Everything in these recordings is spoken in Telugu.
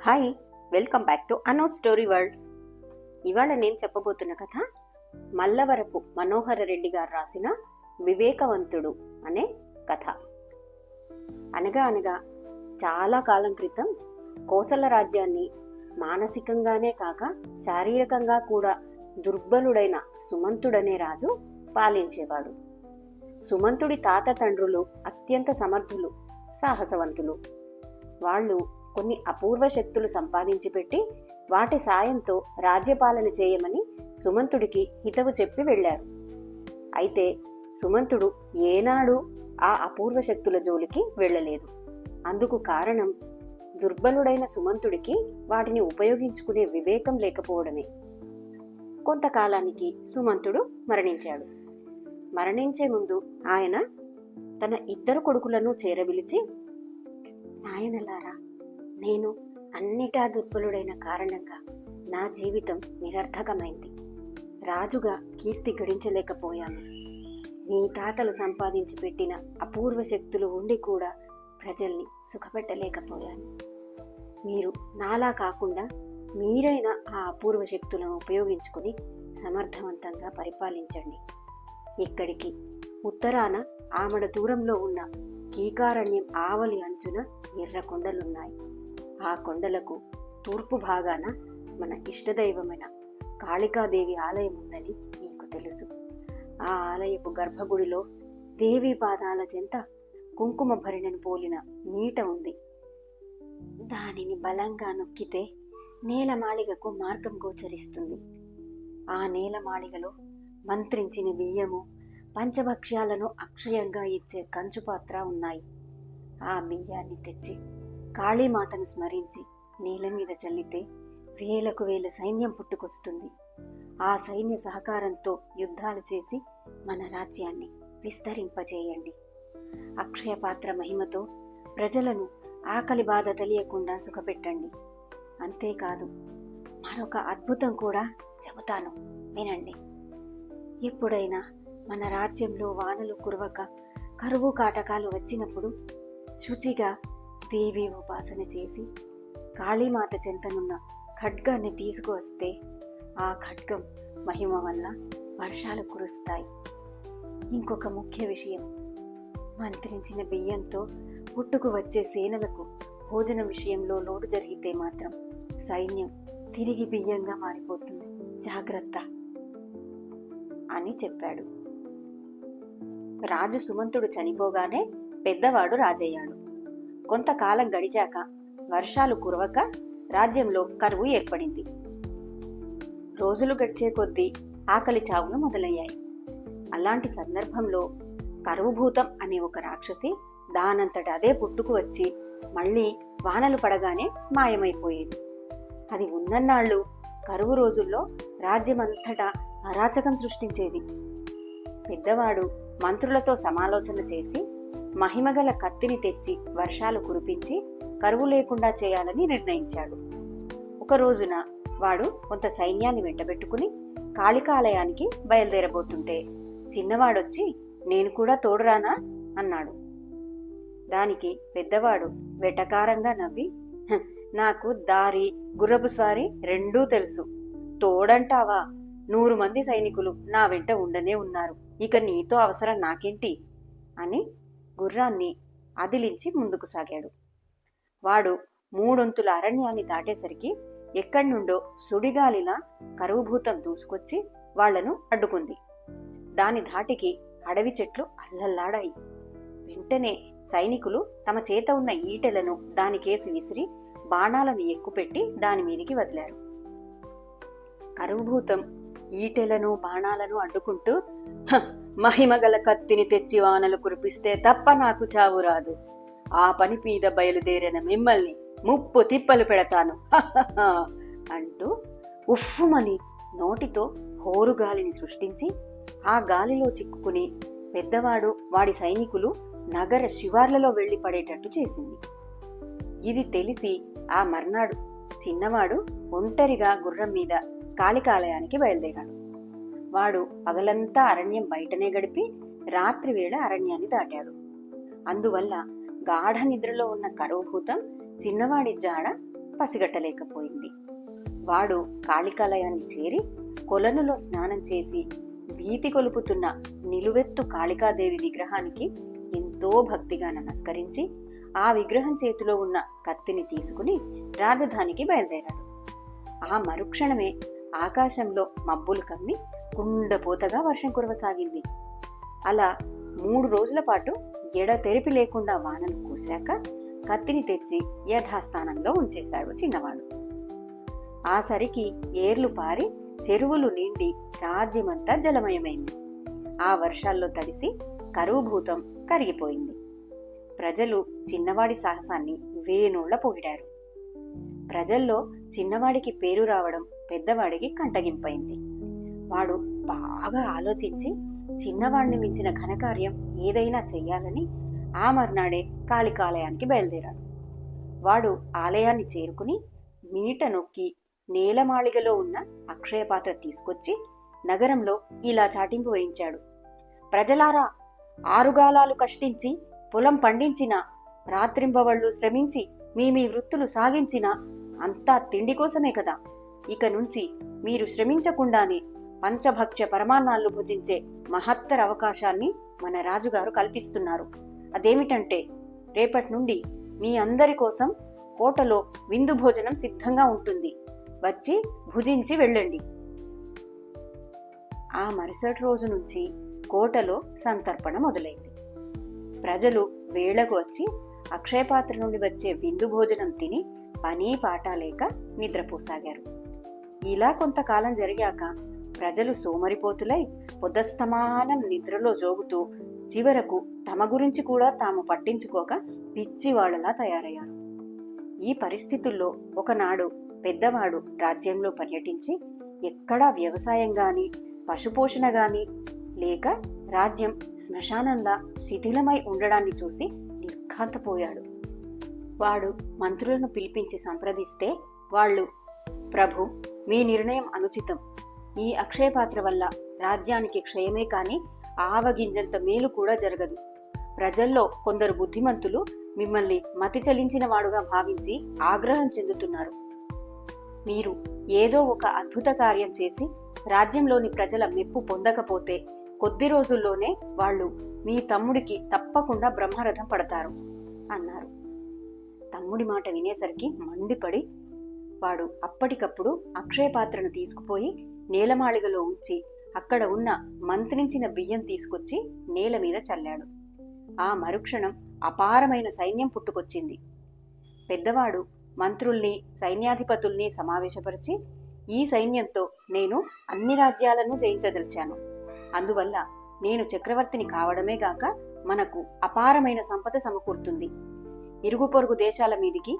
హాయ్, వెల్కమ్ బ్యాక్ టు అనోస్ స్టోరీ వరల్డ్. ఇవాళ నేను చెప్పబోతున్న కథ మల్లవరపు మనోహర రెడ్డి గారు రాసిన వివేకవంతుడు అనే కథ. అనగా అనగా చాలా కాలం క్రితం కోసల రాజ్యాన్ని మానసికంగానే కాక శారీరకంగా కూడా దుర్బలుడైన సుమంతుడనే రాజు పాలించేవాడు. సుమంతుడి తాత తండ్రులు అత్యంత సమర్థులు, సాహసవంతులు. వాళ్ళు కొన్ని అపూర్వ శక్తులు సంపాదించి పెట్టి వాటి సాయంతో రాజ్యపాలన చేయమని సుమంతుడికి హితవు చెప్పి వెళ్లారు. అయితే సుమంతుడు ఏనాడు ఆ అపూర్వ శక్తుల జోలికి వెళ్ళలేదు. అందుకు కారణం దుర్బలుడైన సుమంతుడికి వాటిని ఉపయోగించుకునే వివేకం లేకపోవడమే. కొంతకాలానికి సుమంతుడు మరణించాడు. మరణించే ముందు ఆయన తన ఇద్దరు కొడుకులను చేరవిలిచి, నాయనలారా, నేను అన్నిటా దుర్బలుడైన కారణంగా నా జీవితం నిరర్థకమైంది. రాజుగా కీర్తి గడించలేకపోయాను. మీ తాతలు సంపాదించి పెట్టిన అపూర్వ శక్తులు ఉండి కూడా ప్రజల్ని సుఖపెట్టలేకపోయాను. మీరు నాలా కాకుండా మీరైనా ఆ అపూర్వ శక్తులను ఉపయోగించుకుని సమర్థవంతంగా పరిపాలించండి. ఇక్కడికి ఉత్తరాన ఆమడ దూరంలో ఉన్న కీకారణ్యం ఆవలి అంచున ఎర్ర కొండలున్నాయి. ఆ కొండలకు తూర్పు భాగాన మన ఇష్టదైవమైన కాళికాదేవి ఆలయం ఉందని మీకు తెలుసు. ఆ ఆలయపు గర్భగుడిలో దేవి పాదాల చెంత కుంకుమ భరిణను పోలిన నీట ఉంది. దానిని బలంగా నొక్కితే నేలమాళిగకు మార్గం గోచరిస్తుంది. ఆ నేలమాళిగలో మంత్రించిన బియ్యము, పంచభక్ష్యాలను అక్షయంగా ఇచ్చే కంచుపాత్ర ఉన్నాయి. ఆ బియ్యాన్ని తెచ్చి కాళీమాతను స్మరించి నేల మీద చల్లితే వేలకు వేల సైన్యం పుట్టుకొస్తుంది. ఆ సైన్య సహకారంతో యుద్ధాలు చేసి మన రాజ్యాన్ని విస్తరింపజేయండి. అక్షయ పాత్ర మహిమతో ప్రజలను ఆకలి బాధ తెలియకుండా సుఖపెట్టండి. అంతేకాదు, మరొక అద్భుతం కూడా చెబుతాను, వినండి. ఎప్పుడైనా మన రాజ్యంలో వానలు కురవక కరువు కాటకాలు వచ్చినప్పుడు శుచిగా దేవి ఉపాసన చేసి కాళీమాత చెంతనున్న ఖడ్గాన్ని తీసుకువస్తే ఆ ఖడ్గం మహిమ వల్ల వర్షాలు కురుస్తాయి. ఇంకొక ముఖ్య విషయం, మంత్రించిన బియ్యంతో పుట్టుకు వచ్చే సేనలకు భోజన విషయంలో లోటు జరిగితే మాత్రం సైన్యం తిరిగి బియ్యంగా మారిపోతుంది. జాగ్రత్త అని చెప్పాడు. రాజు సుమంతుడు చనిపోగానే పెద్దవాడు రాజయ్యాడు. కొంతకాలం గడిచాక వర్షాలు కురవక రాజ్యంలో కరువు ఏర్పడింది. రోజులు గడిచే కొద్దీ ఆకలి చావులు మొదలయ్యాయి. అలాంటి సందర్భంలో కరువుభూతం అనే ఒక రాక్షసి దానంతట అదే పుట్టుకు వచ్చి మళ్ళీ వానలు పడగానే మాయమైపోయేది. అది ఉన్నన్నాళ్ళు కరువు రోజుల్లో రాజ్యమంతటా అరాచకం సృష్టించేది. పెద్దవాడు మంత్రులతో సమాలోచన చేసి మహిమగల కత్తిని తెచ్చి వర్షాలు కురిపించి కరువు లేకుండా చేయాలని నిర్ణయించాడు. ఒక రోజున వాడు కొంత సైన్యాన్ని వెంటబెట్టుకుని కాళికాలయానికి బయలుదేరబోతుంటే చిన్నవాడొచ్చి, నేను కూడా తోడురానా అన్నాడు. దానికి పెద్దవాడు వెటకారంగా నవ్వి, నాకు దారి గుర్రపు స్వారీ రెండూ తెలుసు. తోడంటావా? 100 మంది సైనికులు నా వెంట ఉండనే ఉన్నారు. ఇక నీతో అవసరం నాకేంటి అని గుర్రాన్ని అదిలించి ముందుకు సాగాడు. వాడు 3 అరణ్యాన్ని దాటేసరికి ఎక్కడి నుండో సుడిగాలిలా కరువుభూతం దూసుకొచ్చి వాళ్లను అడ్డుకుంది. దాని ధాటికి అడవి చెట్లు అల్లల్లాడాయి. వెంటనే సైనికులు తమ చేత ఉన్న ఈటెలను దానికేసి విసిరి బాణాలను ఎక్కుపెట్టి దాని మీదికి వదిలారు. కరువుభూతం ఈటెలను బాణాలను అడ్డుకుంటూ, మహిమగల కత్తిని తెచ్చి వానలు కురిపిస్తే తప్ప నాకు చావు రాదు. ఆ పని మీద బయలుదేరిన మిమ్మల్ని ముప్పు తిప్పలు పెడతాను అంటూ ఉఫ్ఫుమని నోటితో హోరుగాలిని సృష్టించి ఆ గాలిలో చిక్కుకుని పెద్దవాడు వాడి సైనికులు నగర శివార్లలో వెళ్లి పడేటట్టు చేసింది. ఇది తెలిసి ఆ మర్నాడు చిన్నవాడు ఒంటరిగా గుర్రం మీద కాళికాలయానికి బయలుదేరాడు. వాడు పగలంతా అరణ్యం బయటనే గడిపి రాత్రి వేళ అరణ్యాన్ని దాటాడు. అందువల్ల గాఢ నిద్రలో ఉన్న కరువుభూతం చిన్నవాడి జాడ పసిగట్టలేకపోయింది. వాడు కాళికాలయాన్ని చేరి కొలనులో స్నానం చేసి భీతి కొలుపుతున్న నిలువెత్తు కాళికాదేవి విగ్రహానికి ఎంతో భక్తిగా నమస్కరించి ఆ విగ్రహం చేతిలో ఉన్న కత్తిని తీసుకుని రాజధానికి బయలుదేరాడు. ఆ మరుక్షణమే ఆకాశంలో మబ్బులు కమ్మి కుండపోతగా వర్షం కురవసాగింది. అలా 3 రోజుల పాటు ఎడతెరిపి లేకుండా వానలు కురిశాక కత్తిని తెచ్చి యథాస్థానంలో ఉంచేశాడు చిన్నవాడు. ఆ సరికి ఏర్లు పారి చెరువులు నిండి రాజ్యమంతా జలమయమైంది. ఆ వర్షాల్లో తడిసి కరువుభూతం కరిగిపోయింది. ప్రజలు చిన్నవాడి సాహసాన్ని వేణోళ్ల పొగిడారు. ప్రజల్లో చిన్నవాడికి పేరు రావడం పెద్దవాడికి కంటగింపైంది. వాడు బాగా ఆలోచించి చిన్నవాడిని మించిన ఘనకార్యం ఏదైనా చెయ్యాలని ఆ మర్నాడే కాళికాలయానికి బయలుదేరాడు. వాడు ఆలయాన్ని చేరుకుని మీట నొక్కి నేలమాళిగలో ఉన్న అక్షయపాత్ర తీసుకొచ్చి నగరంలో ఇలా చాటింపు వేయించాడు: ప్రజలారా, ఆరుగాలాలు కష్టించి పొలం పండించిన, రాత్రింబవళ్లు శ్రమించి మీ వృత్తులు సాగించిన అంతా తిండి కోసమే కదా. ఇక నుంచి మీరు శ్రమించకుండానే పంచభక్ష్య పరమాన్నాళ్ళు భుజించే మహత్తర అవకాశాన్ని మన రాజుగారు కల్పిస్తున్నారు. అదేమిటంటే, రేపటి నుండి మీ అందరి కోసం కోటలో విందు భోజనం సిద్ధంగా ఉంటుంది. వచ్చి భుజించి వెళ్ళండి. ఆ మరుసటి రోజు నుంచి కోటలో సంతర్పణ మొదలైంది. ప్రజలు వేళకు వచ్చి అక్షయపాత్ర నుండి వచ్చే విందు భోజనం తిని పని పాట లేక నిద్రపోసాగారు. ఇలా కొంతకాలం జరిగాక ప్రజలు సోమరిపోతులై పొద్దస్తమానం నిద్రలో జోగుతూ చివరకు తమ గురించి కూడా తాము పట్టించుకోక పిచ్చివాళ్లలా తయారయ్యారు. ఈ పరిస్థితుల్లో ఒకనాడు పెద్దవాడు రాజ్యంలో పర్యటించి ఎక్కడా వ్యవసాయం గాని పశుపోషణ గాని లేక రాజ్యం శ్మశానంలా శిథిలమై ఉండడాన్ని చూసి నిర్ఘాంతపోయాడు. వాడు మంత్రులను పిలిపించి సంప్రదిస్తే వాళ్ళు, ప్రభు, మీ నిర్ణయం అనుచితం. ఈ అక్షయపాత్ర వల్ల రాజ్యానికి క్షయమే కాని ఆవగింజంత మేలు కూడా జరగదు. ప్రజల్లో కొందరు బుద్ధిమంతులు మిమ్మల్ని మతి చలించిన వాడుగా భావించి ఆగ్రహం చెందుతున్నారు. మీరు ఏదో ఒక అద్భుత కార్యం చేసి రాజ్యంలోని ప్రజల మెప్పు పొందకపోతే కొద్ది రోజుల్లోనే వాళ్ళు మీ తమ్ముడికి తప్పకుండా బ్రహ్మరథం పడతారు అన్నారు. తమ్ముడి మాట వినేసరికి మండిపడి వాడు అప్పటికప్పుడు అక్షయపాత్రను తీసుకుపోయి నేలమాళిగలో ఉంచి అక్కడ ఉన్న మంత్రించిన బియ్యం తీసుకొచ్చి నేల మీద చల్లాడు. ఆ మరుక్షణం అపారమైన సైన్యం పుట్టుకొచ్చింది. పెద్దవాడు మంత్రుల్ని సైన్యాధిపతుల్ని సమావేశపరిచి, ఈ సైన్యంతో నేను అన్ని రాజ్యాలను జయించదలిచాను. అందువల్ల నేను చక్రవర్తిని కావడమే గాక మనకు అపారమైన సంపద సమకూరుతుంది. ఇరుగు పొరుగు దేశాల మీదికి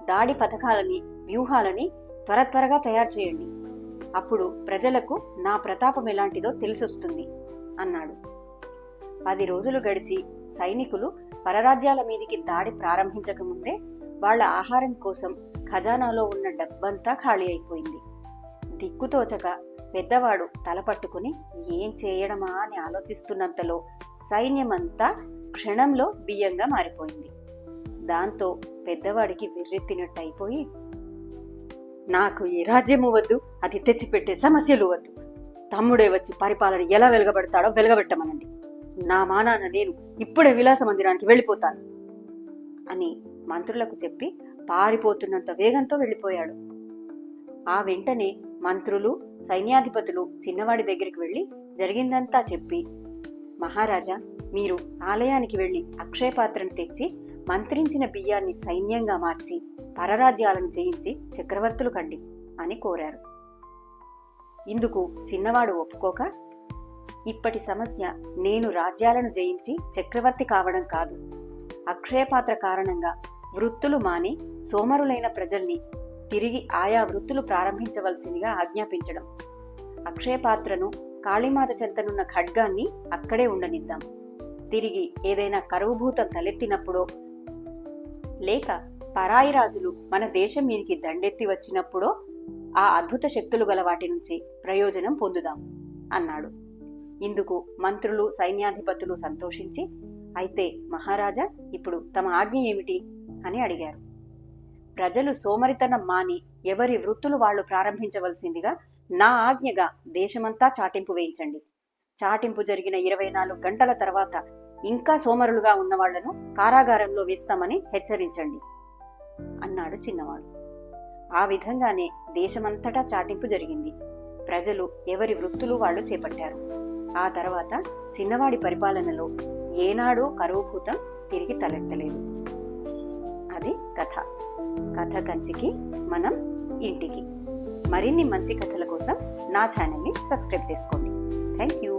దాడి పథకాలని వ్యూహాలని త్వరగా తయారు చేయండి. అప్పుడు ప్రజలకు నా ప్రతాపం ఎలాంటిదో తెలిసొస్తుంది అన్నాడు. 10 రోజులు గడిచి సైనికులు పరరాజ్యాల మీదికి దాడి ప్రారంభించకముందే వాళ్ల ఆహారం కోసం ఖజానాలో ఉన్న డబ్బంతా ఖాళీ అయిపోయింది. దిక్కుతోచక పెద్దవాడు తలపట్టుకుని ఏం చేయడమా అని ఆలోచిస్తున్నంతలో సైన్యమంతా క్షణంలో బియ్యంగా మారిపోయింది. దాంతో పెద్దవాడికి వెర్రెత్తినట్టయిపోయి, నాకు ఈ రాజ్యము వద్దు, అది తెచ్చిపెట్టే సమస్యలు వద్దు. తమ్ముడే వచ్చి పరిపాలన ఎలా వెలగబెడతాడో వెలగబెట్టమనండి. నా మానాన నేను ఇప్పుడే విలాస మందిరానికి వెళ్ళిపోతాను అని మంత్రులకు చెప్పి పారిపోతున్నంత వేగంతో వెళ్ళిపోయాడు. ఆ వెంటనే మంత్రులు సైన్యాధిపతులు చిన్నవాడి దగ్గరికి వెళ్లి జరిగిందంతా చెప్పి, మహారాజా, మీరు ఆలయానికి వెళ్లి అక్షయపాత్రను తెచ్చి మంత్రించిన బియ్యాన్ని సైన్యంగా మార్చి పరరాజ్యాలను జయించి చక్రవర్తులు కండి అని కోరారు. ఇందుకు చిన్నవాడు ఒప్పుకోక, ఇప్పటి సమస్య నేను రాజ్యాలను జయించి చక్రవర్తి కావడం కాదు, అక్షయపాత్ర కారణంగా వృత్తులు మాని సోమరులైన ప్రజల్ని తిరిగి ఆయా వృత్తులు ప్రారంభించవలసిందిగా ఆజ్ఞాపించడం. అక్షయపాత్రను కాళీమాత చెంతనున్న ఖడ్గాన్ని అక్కడే ఉండనిద్దాం. తిరిగి ఏదైనా కరువుభూతం తలెత్తినప్పుడో లేక పరాయి రాజులు మన దేశం మీదికి దండెత్తి వచ్చినప్పుడో ఆ అద్భుత శక్తులు గల వాటి నుంచి ప్రయోజనం పొందుదాం అన్నాడు. ఇందుకు మంత్రులు సైన్యాధిపతులు సంతోషించి, అయితే మహారాజా, ఇప్పుడు తమ ఆజ్ఞ ఏమిటి అని అడిగారు. ప్రజలు సోమరితనం మాని ఎవరి వృత్తులు వాళ్ళు ప్రారంభించవలసిందిగా నా ఆజ్ఞగా దేశమంతా చాటింపు వేయించండి. చాటింపు జరిగిన 24 గంటల తర్వాత ఇంకా సోమరులుగా ఉన్న వాళ్లను కారాగారంలో వేస్తామని హెచ్చరించండి అన్నాడు చిన్నవాడు. ఆ విధంగానే దేశమంతటా చాటింపు జరిగింది. ప్రజలు ఎవరి వృత్తులు వాళ్ళు చేపట్టారు. ఆ తర్వాత చిన్నవాడి పరిపాలనలో ఏనాడూ కరువు భూతం తిరిగి తలెత్తలేదు. అది కథ. కథ కంచికి మనం ఇంటికి. మరిన్ని మంచి కథల కోసం నా ఛానల్ని సబ్స్క్రైబ్ చేసుకోండి. Thank you.